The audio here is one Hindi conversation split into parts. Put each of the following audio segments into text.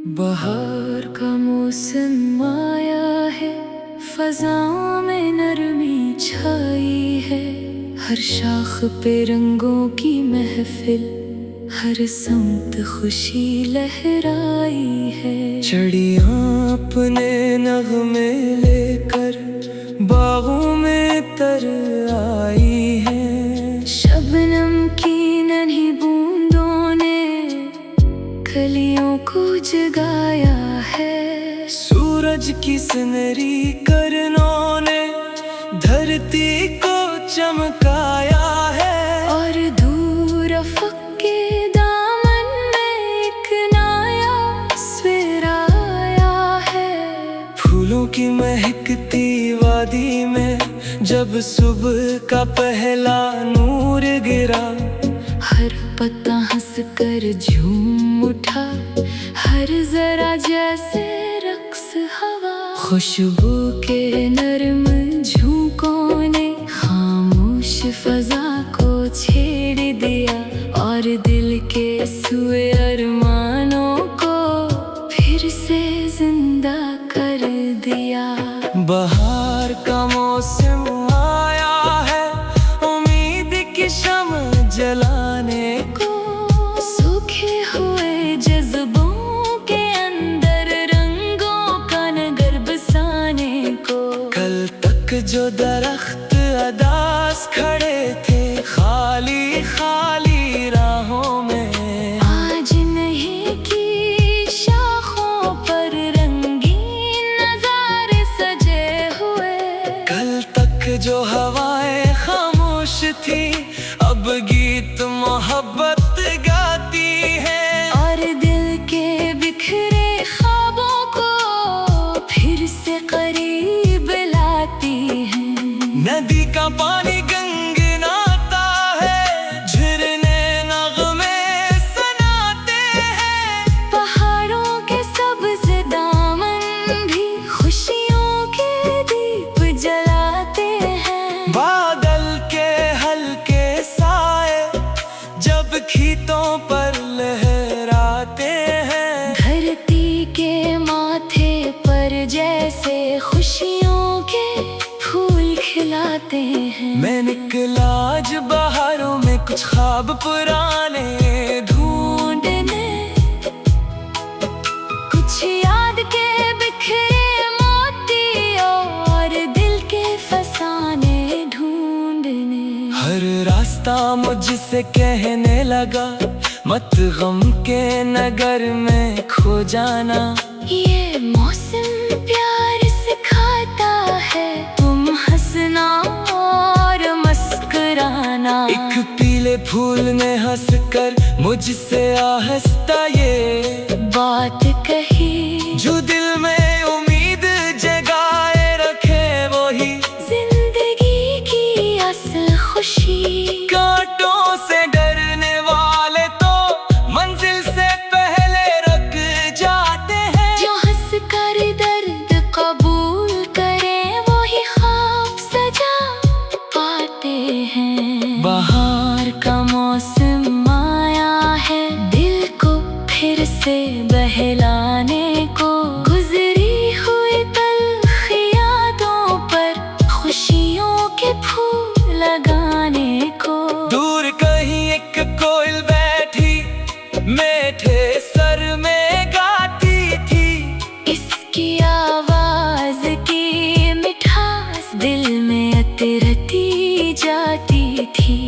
बहार का मौसम आया है, फज़ाओं में नरमी छाई है। हर शाख पे रंगों की महफिल, हर समत खुशी लहराई है। चिड़ियाँ अपने नगमे लेकर बागों में तर आई है। शबनम की नन्ही बूंदों ने कलियों को जगाया है। सूरज की सुनहरी किरणों ने धरती को चमकाया है। और दूर अफ़क़ के दामन में एक नया सवेरा आया है। फूलों की महकती वादी में जब सुबह का पहला नूर गिरा, हर पत्ता हंस कर झूम उठा, हर जरा जैसे रक्स हवा। खुशबू के नरम झोंकों ने खामोश फजा को छेड़ दिया, और दिल के सुए अरमानों को फिर से जिंदा कर दिया। बहार का मौसम आया है, उम्मीद की शम्म जलाने को। सूखे हुए जज्बों के अंदर रंगों का नगर बसाने को। कल तक जो दरख्त अदास खड़े थे खाली खाली राहों में, आज नहीं की शाखों पर रंगीन नज़ारे सजे हुए। कल तक जो हवाएं खामोश थी अब गीत मोहब्बत गाती है। और दिल के बिखरे ख्वाबों को फिर से करीब लाती है। नदी का पानी गंगनाता है, झरने नगमे सुनाते हैं। पहाड़ों के सब्ज़ दामन भी खुशियों के दीप जलाते हैं। बादल के हल्के साए जब खीतों पर लहराते हैं। धरती के माथे पर जैसे खुशियों के फूल खिलाते हैं। मैं निकला आज बहारों में कुछ ख्वाब पुराने ढूंढने, कुछ याद के बिखरे मोती और दिल के फसाने ढूंढने। हर रास्ता मुझसे कहने लगा मत गम के नगर में खो जाना। ये मौसम प्यार सिखाता है, तुम हंसना और मुस्कुराना। एक पीले फूल ने हंसकर मुझसे आहिस्ता ये बात कही, जो दिल में उम्मीद जगाए रखे वही जिंदगी की असल खुशी। कांटों से डरने वाले तो मंजिल से पहले रुक जाते हैं। जो हंस कर दर्द कबूल करे वही ख्वाब सजा पाते हैं। बहार का मौसम आया है, दिल को फिर से बहलाने को। गुजरी हुई तल्ख यादों पर खुशियों के फूल लगाने को। दूर कहीं एक कोयल बैठी मीठे सर में गाती थी, इसकी आवाज की मिठास दिल में उतरती जाती थी।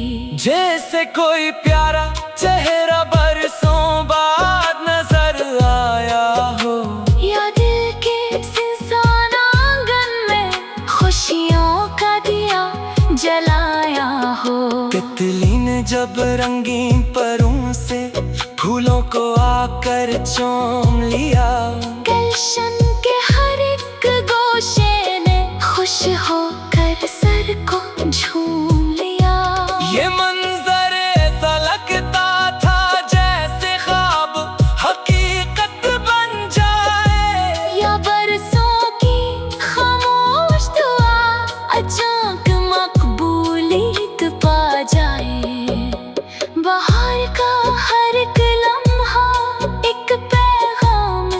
जैसे कोई प्यारा चेहरा बरसों बाद नजर आया हो, या दिल के सुनसान आंगन में खुशियों का दिया जलाया हो। तितली ने जब रंगीन परों से फूलों को आकर चूम लिया, गुलशन के हर एक गोशे ने खुश होकर सर को झूम लिया। ये मंजर ऐसा लगता था जैसे ख्वाब हकीकत बन जाए, या बरसों की खामोश दुआ अचानक मकबूलियत पा जाए। बहार का हर एक लम्हा एक पैगाम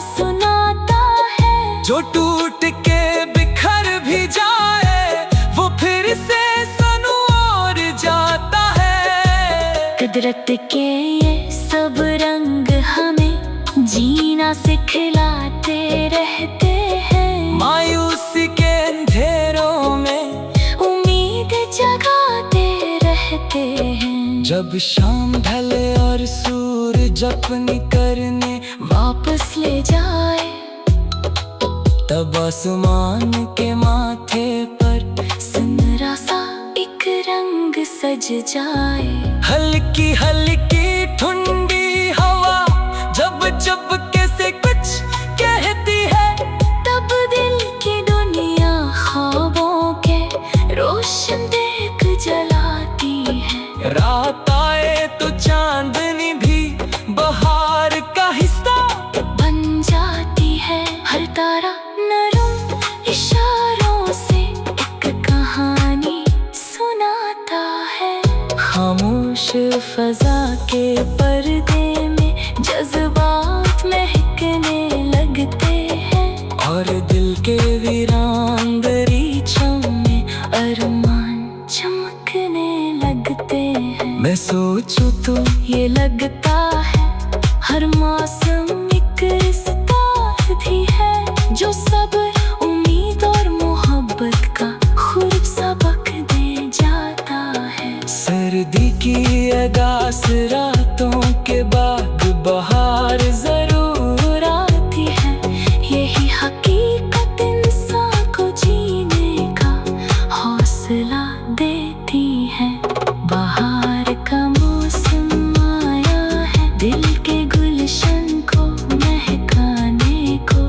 कुदरत के ये सब रंग हमें जीना सिखलाते रहते हैं। मायूसी के अंधेरों में उम्मीद जगाते रहते हैं। जब शाम ढले और सूरज अपनी करने वापस ले जाए, तब आसमान के माथे पर सुनहरा सा एक रंग सज जाए। हल्की हल्की ठंडी हवा जब जब कैसे कुछ कहती है, तब दिल की दुनिया ख्वाबों के रोशन देख जलाती है। रात आए तो चांदनी भी बहार का हिस्सा बन जाती है। हर तारा नरम इशारों से एक कहानी सुनाता है। खामोश फजा के पर्दे में जज्बात महकने लगते हैं। और दिल के वीरान दरीचों में अरमान चमकने लगते हैं। मैं सोचूं तो ये लगता है हर मौसम एक रिश्ता भी है, जो सब्र, उम्मीद और मोहब्बत का खूब सबक दे जाता है। सर्दी की अगास रातों के बाद बहार जरूर आती है। यही हकीकत इंसान को जीने का हौसला देती है। बहार का मौसम आया है, दिल के गुलशन को महकाने को।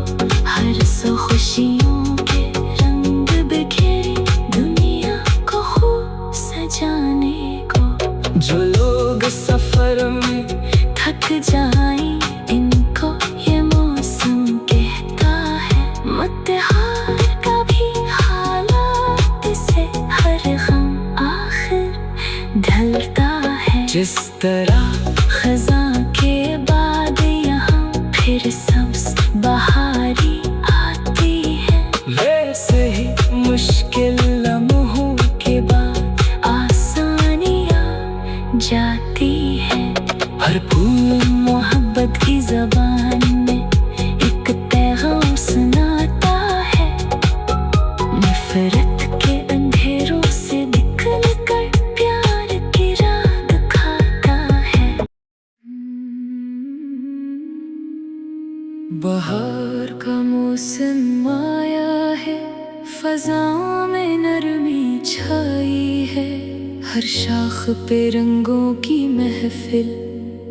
हर सो खुशियों के रंग बिखेरे दुनिया को खूब सजाने को। जो लोग सफर में थक जाएं, इनको ये मौसम कहता है। मत हार कभी हालात से, हर गम आखिर ढलता है। जिस तरह खज़ां के बाद यहाँ फिर सब्ज़ बहारी आती है, वैसे ही मुश्किल लम्हों के बाद आसानियाँ जाती है। हर फूल मोहब्बत की ज़बान में एक पैगाम सुनाता है। नफरत के अंधेरों से निकल कर प्यार की राह दिखाता है। बहार का मौसम आया है, फज़ाओं में नरमी छाई है। हर शाख पे रंगों की महफिल,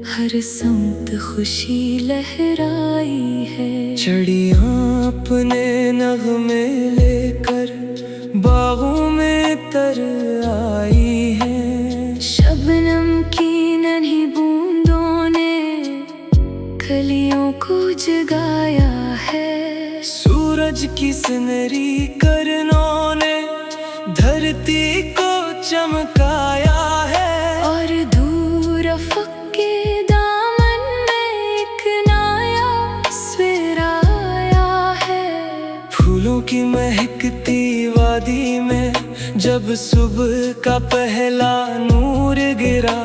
हर समत खुशी लहराई है। चिड़ियाँ अपने नगमे लेकर बागों में तर आई है। शबनम की नन्ही बूंदों ने कलियों को जगाया है। सूरज की सुनहरी किरणों ने धरती को चमकाया है। और दूर अफ़क़ के दामन में एक नया सवेरा आया है। फूलों की महकती वादी में जब सुबह का पहला नूर गिरा,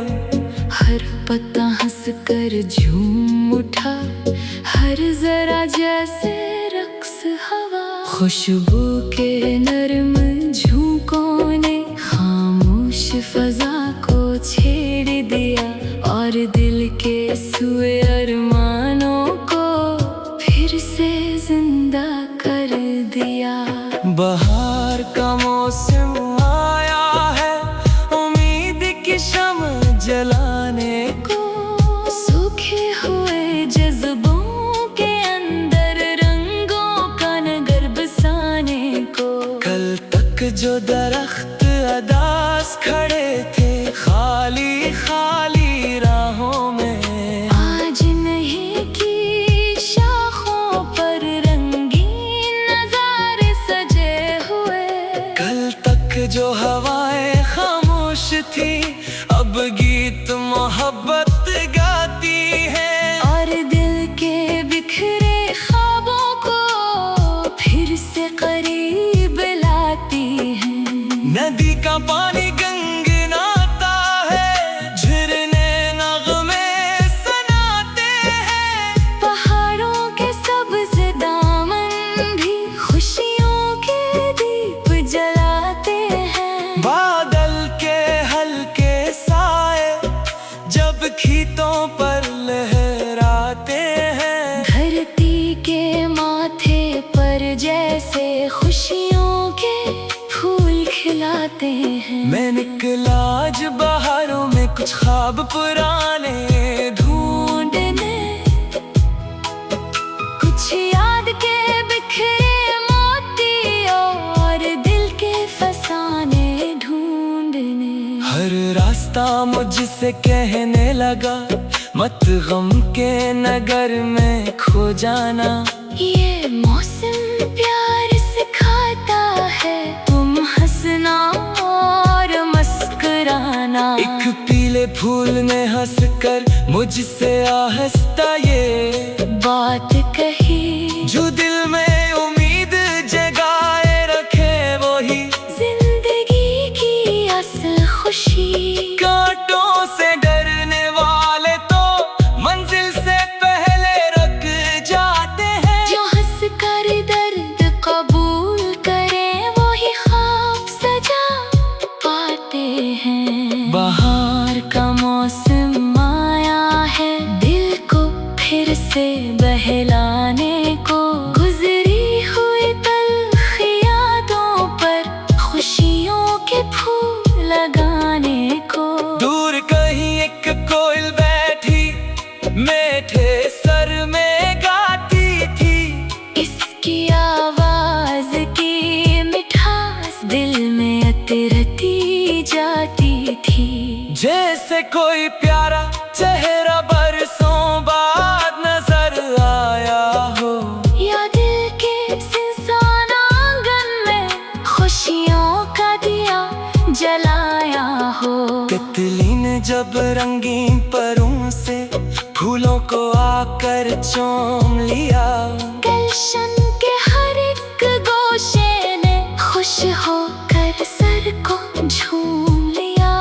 हर पत्ता हंस कर झूम उठा, हर जरा जैसे रक्स हवा। खुशबू के नरम झोंकों ने खामोश फजा को छेड़ दिया, और दिल के सुए अरमानों को फिर से जिंदा कर दिया। बहार का मौसम आया है, उम्मीद की शम्म जलाने को। सूखे हुए जज्बों के अंदर रंगों का नगर बसाने को। कल तक जो दरख्त अदास खड़े थे खाली खाली राहों में, आज नहीं उम्मीदों पर लहराते हैं। धरती के माथे पर जैसे खुशियों के फूल खिलाते हैं। मैं निकला आज बहारों में कुछ ख्वाब पुराने ढूंढने, कुछ याद के बिखरे मोती और दिल के फसाने ढूंढने। हर रास्ता मुझसे कहने लगा मत गम के नगर में खो जाना। ये मौसम प्यार सिखाता है, तुम हंसना और मुस्कुराना। एक पीले फूल ने हंसकर मुझसे आहिस्ता ये बात कही, जो दिल में उम्मीद जगाए रखे वही जिंदगी की असल खुशी। कांटों से डरने वाले तो मंजिल से पहले रुक जाते हैं। जो हंस कर दर्द कबूल करे वही ख्वाब सजा पाते हैं। बाहर का मौसम आया है दिल को फिर से बहलाने को। गुजरी हुई तल्ख यादों पर खुशियों के फूल लगाने को। दूर कहीं एक कोयल बैठी मीठे सर में गाती थी। इसकी आवाज की मिठास दिल में उतरती जाती थी। जैसे कोई प्यारा चेहरा बरसों बाद नजर आया हो, या दिल के सुनसान आंगन में खुशियों का दिया जलाया हो। तितली ने जब रंगीन परों से फूलों को आकर चूम लिया। गुलशन के हर एक गोशे ने खुश होकर सर को झूम लिया।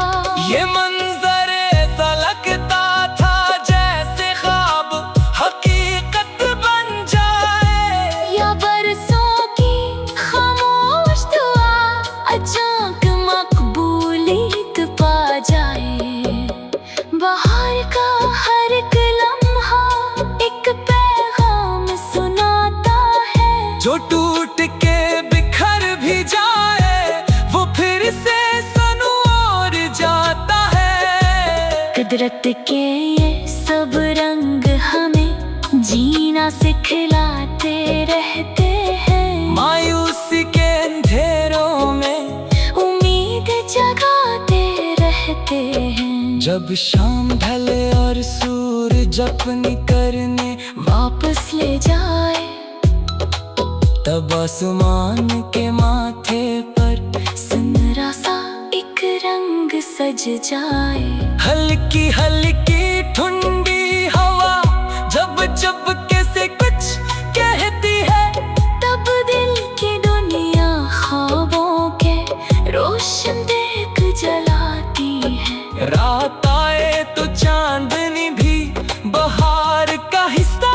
ये मंजर ऐसा लगता था जैसे ख्वाब हकीकत बन जाए, या बरसों की खामोश दुआ अचानक मकबूलियत पा जाए। बाहर का हर एक लम्हा एक पैगाम सुनाता है। जो टूट के बिखर भी जाए वो फिर से सनोर जाता है। कुदरत के ये सब रंग हमें जीना सिखलाते रहते हैं। मायूसी के अंधेरों में उम्मीद जगाते रहते हैं। जब शाम ढले और सूरज अपनी करने वापस ले जाए, तब आसमान के माथे पर सुनहरा सा एक रंग सज जाए। हल्की हल्की ठंडी हवा जब जब कैसे कुछ कहती है, तब दिल की दुनिया ख्वाबों के रोशन देख जलाती है। रात आए तो चांदनी भी बहार का हिस्सा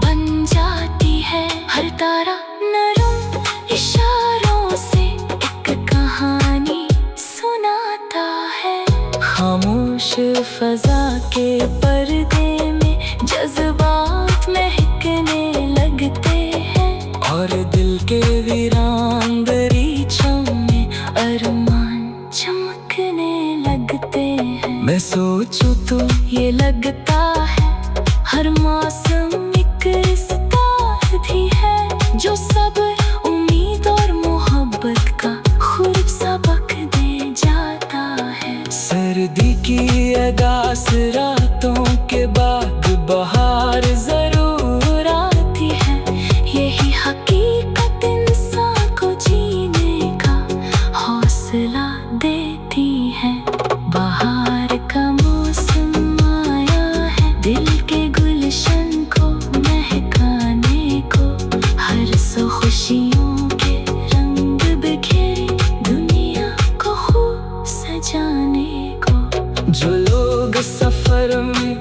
बन जाती है। हर तारा नरम इशारों से एक कहानी सुनाता है। खामोश फजा के पर्दे में जज्बात महकने लगते हैं। और दिल के वीरान दरीचों में अरमान चमकने लगते हैं। मैं सोचूं तो ये लगता है हर मौसम एक रिश्ता भी है, जो सब उम्मीद और मोहब्बत का खूब सबक दे जाता है। सर्दी की अगास रातों के बाद बहार जरूर आती है। यही हकीकत इंसान को जीने का हौसला देती है। बाहर का मौसम आया है दिल के गुलशन को महकाने को। हर सौ खुशियों के रंग बिखेरे दुनिया को खूब सजाने को। जो लोग सफर में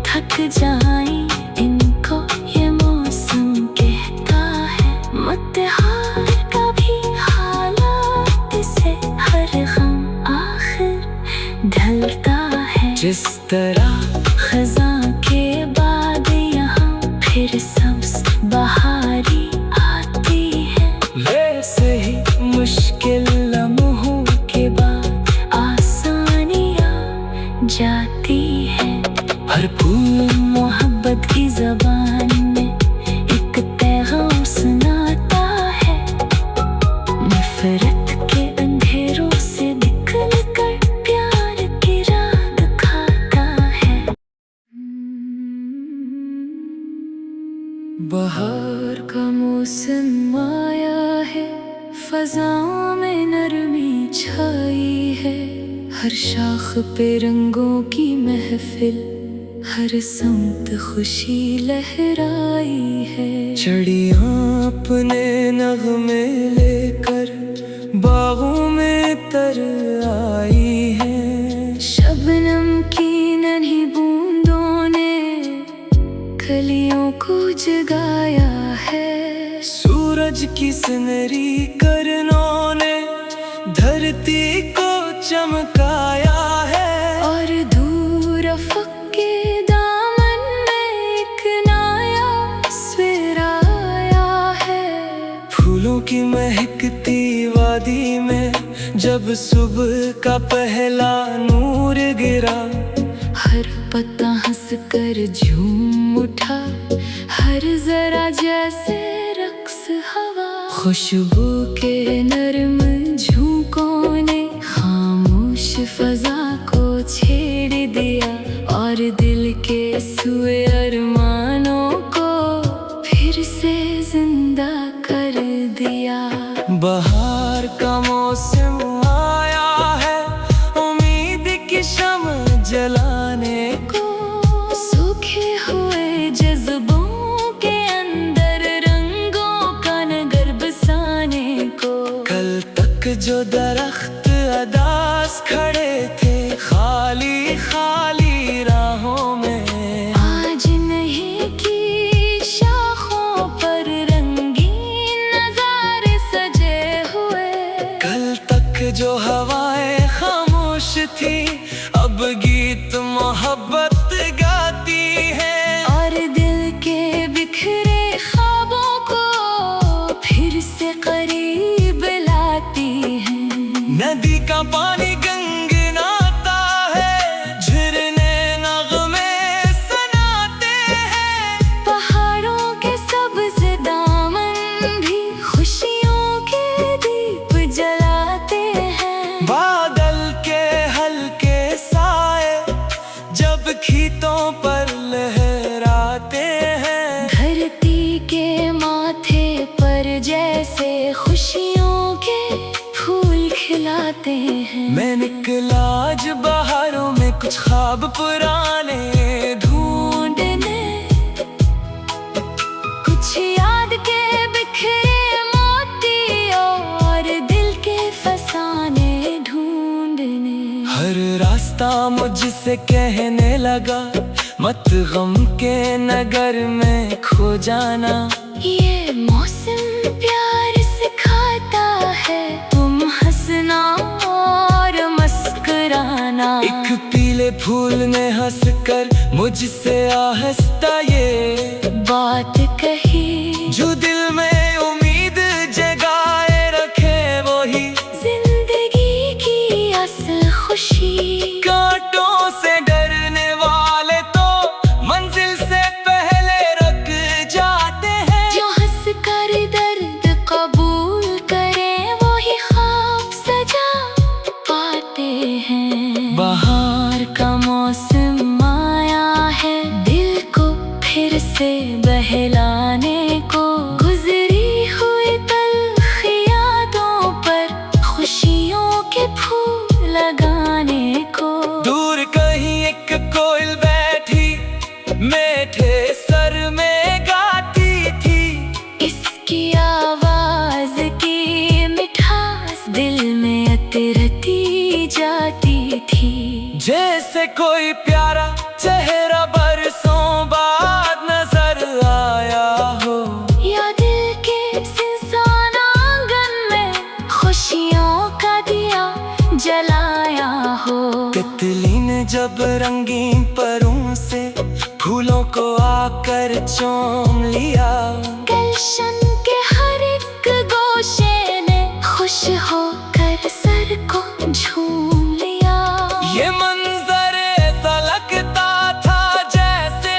थक जाए इनको ये मौसम कहता है, मत हार कभी हालात से। हर गम आखिर ढलता है। जिस तरह खज़ां मोहब्बत की ज़बान में एक पैगाम सुनाता है। नफरत के अंधेरों से निकल कर प्यार की राह दिखाता है। बहार का मौसम आया है, फज़ाओं में नरमी छाई है। हर शाख पे रंगों की महफिल, हर समत खुशी लहराई है। चिड़ियाँ अपने नगमे लेकर बागों में तर आई है। शबनम की नन्ही बूंदों ने कलियों को जगाया है। सूरज की सुनहरी किरणों ने धरती को चमकाया है। और दूर अफ़क़ के दामन में एक नया सवेरा आया है। फूलों की महकती वादी में जब सुबह का पहला नूर गिरा, हर पत्ता हंस कर झूम उठा, हर जरा जैसे रक्स हवा। खुशबू के नरम झोंकों ने खामोश फजा को छेड़ दिया, और दिल के सुए अरमानों को फिर से जिंदा कर दिया। बहार का मौसम आया है, उम्मीद की शम्म जलाने को। सूखे हुए जज्बों के अंदर रंगों का नगर बसाने को। कल तक जो दरख्त अदास खड़े थे खाली खाली राहों में, आज नहीं की शाखों पर रंगीन नज़ारे सजे हुए। कल तक जो हवाएं खामोश थी अब गीत मोहब्बत गाती है। और दिल के बिखरे ख्वाबों को फिर से करीब लाती है। नदी का पानी गंगनाता है, झरने नगमे सुनाते हैं। पहाड़ों के सब्ज़ दामन भी खुशियों के दीप जलाते हैं। बादल के हल्के साए जब खीतों पर लहराते हैं। धरती के माथे पर जैसे खुशियों के फूल खिलाते हैं। मैं निकला आज बहारों में कुछ ख्वाब पुराने ढूंढने, कुछ याद के बिखरे मोती और दिल के फसाने ढूंढने। हर रास्ता मुझसे कहने लगा मत गम के नगर में खो जाना। ये मौसम प्यार सिखाता है, तुम हंसना और मुस्कुराना। एक पीले फूल ने हंसकर मुझसे आहिस्ता ये बात कही, जो दिल में उम्मीद जगाए रखे वही जिंदगी की असल खुशी। कांटों से डरने वाले तो मंजिल से पहले रुक जाते हैं। जो हंस कर दर्द कबूल करे वही ख्वाब सजा पाते हैं। बहार का मौसम आया है, दिल को फिर से बहलाने को। गुजरी हुई तल्ख यादों पर खुशियों के फूल लगाने को। दूर कहीं एक कोयल बैठी मीठे सर में गाती थी, इसकी आवाज की मिठास दिल में अतरती जाती थी। जैसे कोई प्यारा चेहरा बरसों बाद नजर आया हो, या दिल के सिंसान आंगन में खुशियों का दिया जलाया हो। तितली ने जब रंगीन परों से फूलों को आकर चूम लिया, गुलशन के हर एक गोशे ने खुश होकर सर को झूम लिया। ये मंजर ऐसा लगता था जैसे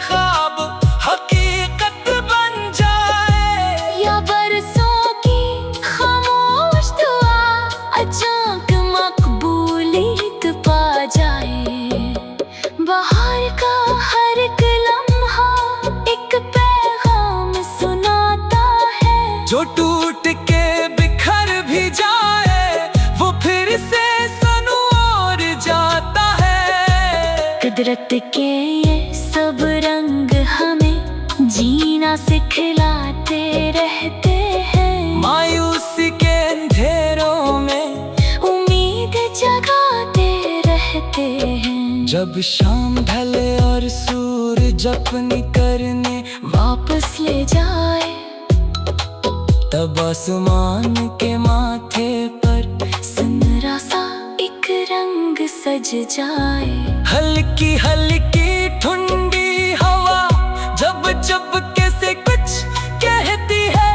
कुदरत के ये सब रंग हमें जीना सिखलाते रहते हैं। मायूसी के अंधेरों में उम्मीद जगाते रहते हैं। जब शाम ढले और सूरज अपनी करने वापस ले जाए, तब आसमान के माथे पर सुनहरा सा एक रंग सज जाए। हल्की हल्की ठंडी हवा जब चुपके से कुछ कहती है,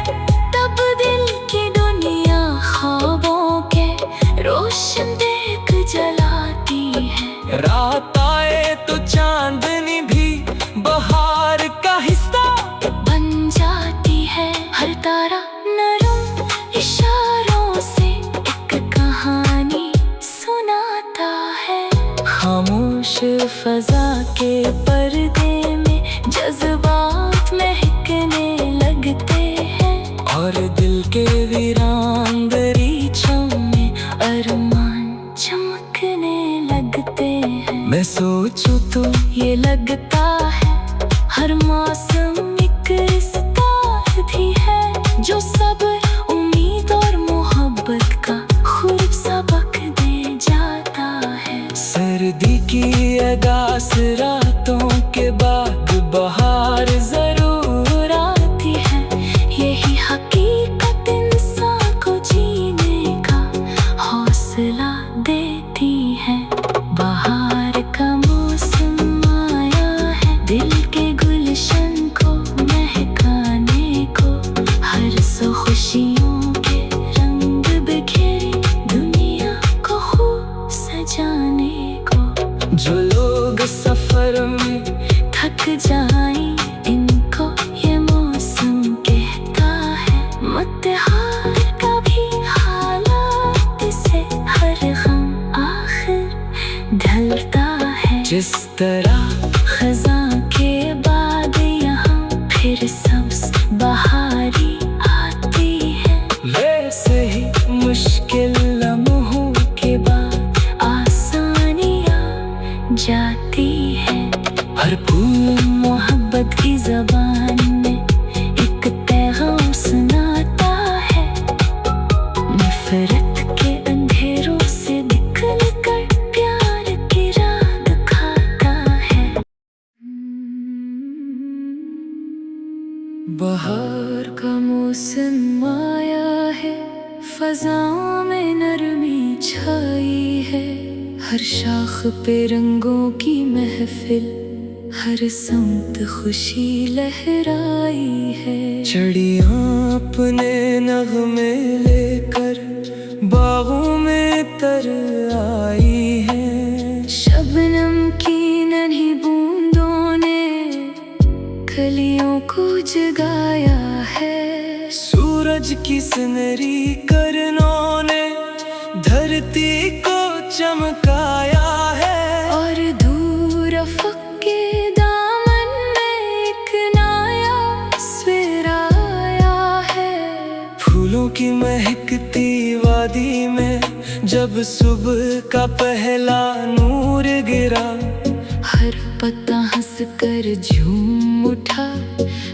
तब दिल की दुनिया ख्वाबों के रोशन देख जलाती है। रात आए तो चांदनी भी बहार का हिस्सा बन जाती है। हर तारा नरम इशारों से एक कहानी सुनाता है। खामोश फजा के पर्दे में जज्बात महकने लगते हैं, और दिल के वीरान दरीचों में अरमान चमकने लगते हैं। मैं सोचूं तो ये लगता है हर मौसम एक रिश्ता भी है, जो सब उम्मीद और मोहब्बत का खूब सबक दे जाता है। सर्दी की अगास रातों के बाद बहार जरूर आती है। यही हकीकत इंसान को जीने का हौसला देती है। बाहर का मौसम आया है, दिल के गुलशन को महकाने को। हर सौ खुशियों के रंग बिखेरी दुनिया को खूब सजाने को। जो लोग सफर में थक जाएं, इनको ये मौसम कहता है मत हार कभी हालात से। हर गम आखिर ढलता है। जिस तरह खज़ां के बाद यहाँ फिर सब्ज़ बहारी आती है, वैसे ही मुश्किल लम्हों के बाद आसानियाँ जाती है। हर फूल मोहब्बत की ज़बान में एक पैगाम सुनाता है। नफरत के अंधेरों से निकल कर प्यार की राह दिखाता है। बहार का मौसम आया है, फज़ाओं में नरमी छाई है। हर शाख पे रंगों की महफिल, हर समत खुशी लहराई है। चिड़ियाँ अपने नगमे लेकर बागों में तर आई है। शबनम की नन्ही बूंदों ने कलियों को जगाया है। सूरज की सुनहरी किरणों ने धरती को चमकाया है। और दूर अफ़क़ के दामन में एक नया सवेरा आया है। फूलों की महकती वादी में जब सुबह का पहला नूर गिरा, हर पत्ता हंस कर झूम उठा,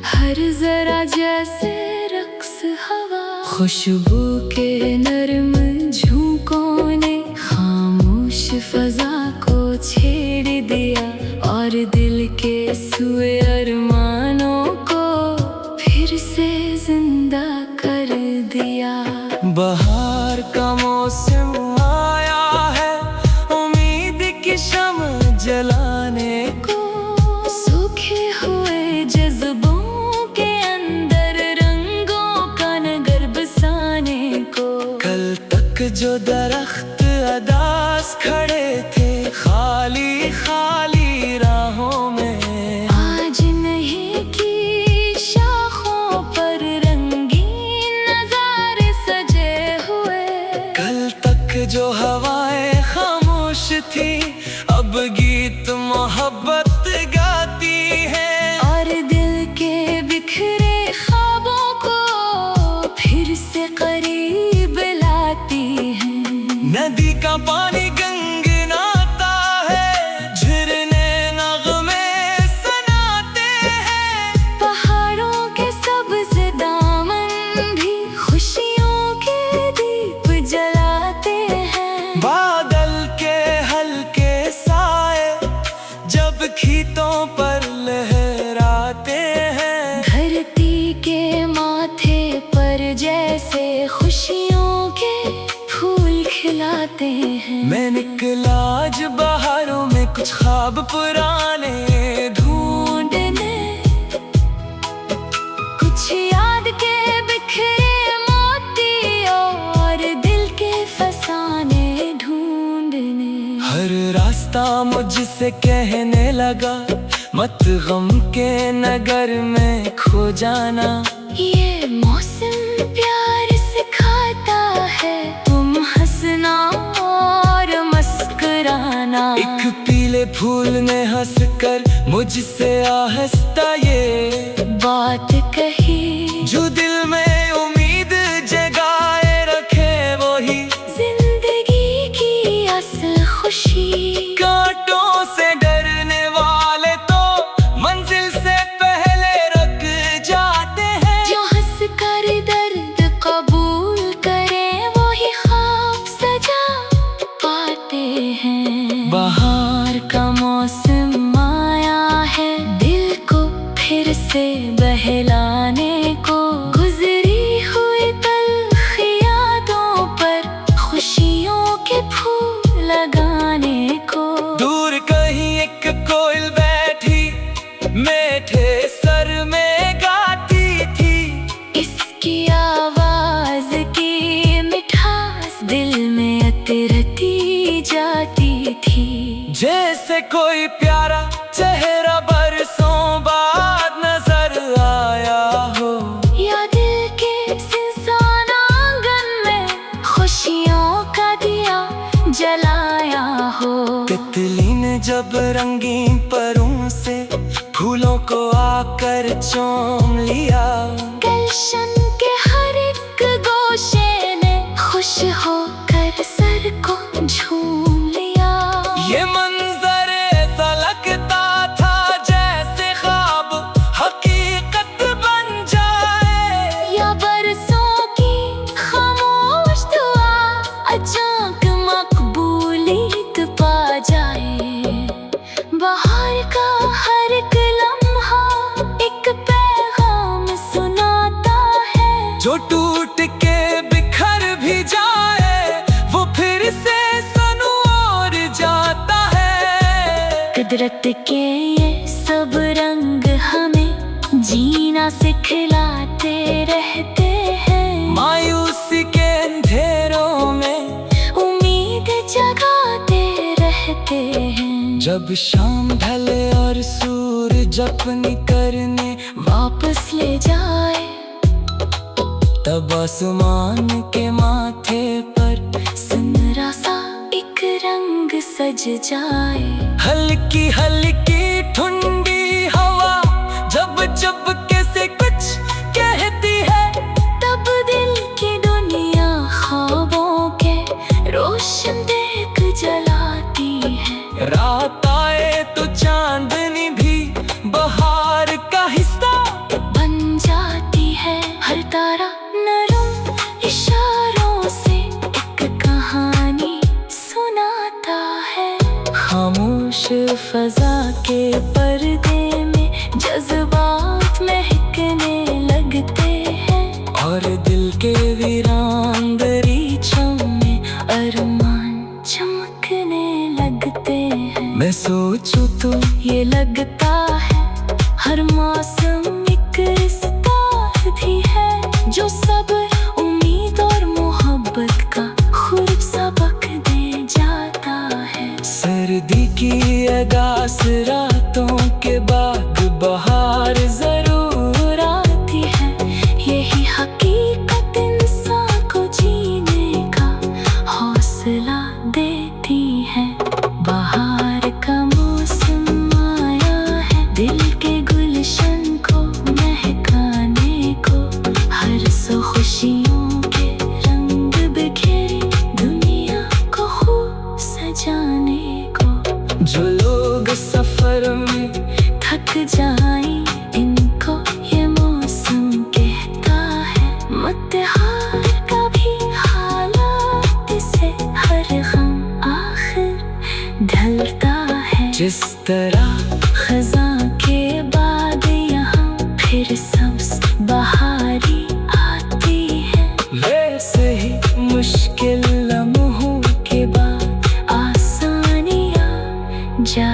हर जरा जैसे रक्स हवा। खुशबू के नरम झोंकों ने खामोश फजा को छेड़ दिया, और दिल के सुए अरमानों को फिर से जिंदा कर दिया। बहार का मौसम आया है, उम्मीद की शम्म जलाने को। सूखे हुए जज्बों के अंदर रंगों का नगर बसाने को। कल तक जो दरख्त अदास खड़े थे खाली खाली राहों में, आज नहीं की शाखों पर रंगीन नजारे सजे हुए। कल तक जो हवाएं खामोश थी अब गीत मोहब्बत गाती है। और दिल के बिखरे ख्वाबों को फिर से करीब लाती है। नदी का पानी गंगे कुछ ख्वाब पुराने ढूंढने, कुछ याद के बिखरे मोती और दिल के फसाने ढूंढने। हर रास्ता मुझसे कहने लगा, मत गम के नगर में खो जाना। ये मौसम प्यार सिखाता है, तुम हंसना और मुस्कुराना। एक पीले फूल ने हंसकर मुझसे आहिस्ता ये बात कही, जो दिल में उम्मीद जगाए रखे वही जिंदगी की असल खुशी। कांटों से डरने वाले तो मंजिल से पहले रुक जाते हैं। जो हंस कर दर्द कबूल करे वही ख्वाब सजा पाते हैं। बाहर का मौसम आया है, दिल को फिर से बहलाने को। गुजरी हुई तल्ख यादों पर खुशियों के फूल लगाने को। दूर कहीं एक कोयल बैठी मीठे सर में गाती थी, इसकी आवाज की मिठास दिल में उतरती जाती थी। जैसे कोई प्यारा चेहरा बरसों बाद नजर आया हो, या दिल के सुनसान आंगन में खुशियों का दिया जलाया हो। तितली ने जब रंगीन परों से फूलों को आकर चूम लिया, गुलशन के हर एक गोशे ने खुश होकर सर को झूम लिया। ये मंजर ऐसा लगता था जैसे ख्वाब हकीकत बन जाए, या बरसों की खामोश दुआ अचानक मकबूलियत पा जाए। बाहर का हर एक लम्हा एक पैगाम सुनाता है, जो टूट के बिखर भी जाए वो फिर से सनू और जाता है। कुदरत के ये सब रंग हमें जीना सिखलाते रहते हैं। मायूसी के अंधेरों में उम्मीद जगाते रहते हैं। जब शाम ढले और सूरज अपनी करने वापस ले जाए, तब आसमान के माथे पर सुनहरा सा एक रंग सज जाए। हल्की हल्की ठंडी हवा जब चुपके से कुछ कहती है, तब दिल की दुनिया ख्वाबों के रोशन देख जलाती है। रात आए तो चांदनी भी बहार का हिस्सा बन जाती है। हर तारा नरम इशारों से एक कहानी सुनाता है। खामोश फजा के पर्दे में जज्बात महकने लगते हैं, और दिल के वीरान दरीचों में अरमान चमकने लगते हैं। मैं सोचूं तो ये लगता है हर मौसम एक रिश्ता भी है, जो सब्र उम्मीद और मोहब्बत का खूब सबक दे जाता है। सर्दी की अगास रातों के बाद बहार जरूर आती है। यही हकीकत इंसान को जीने का हौसला देती है। बाहर का मौसम आया है, दिल के गुलशन को महकाने को। हर सो खुशियों के रंग बिखेरे दुनिया को खूब सजाने को। जो लोग सफर में थक जाएं, इनको ये मौसम कहता है, मत हार कभी हालात से। हर गम आखिर ढलता है। जिस तरह खज़ां के बाद यहाँ फिर सब्ज़ बहारी आती है, वैसे ही मुश्किल लम्हों के बाद आसानियाँ जा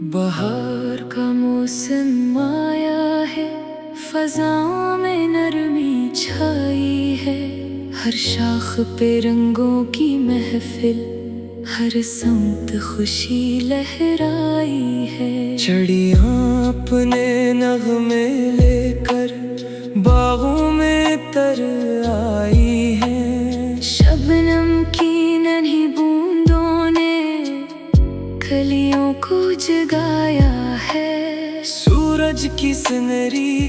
बहार का मौसम आया है, फज़ाओं में नरमी छाई है। हर शाख पे रंगों की महफिल, हर समत खुशी लहराई है। चिड़ियाँ अपने नगमे लेकर बागों में तर आई है। शबनम की नन्ही बूंदों ने कलियों को जगाया है। सूरज की सुनहरी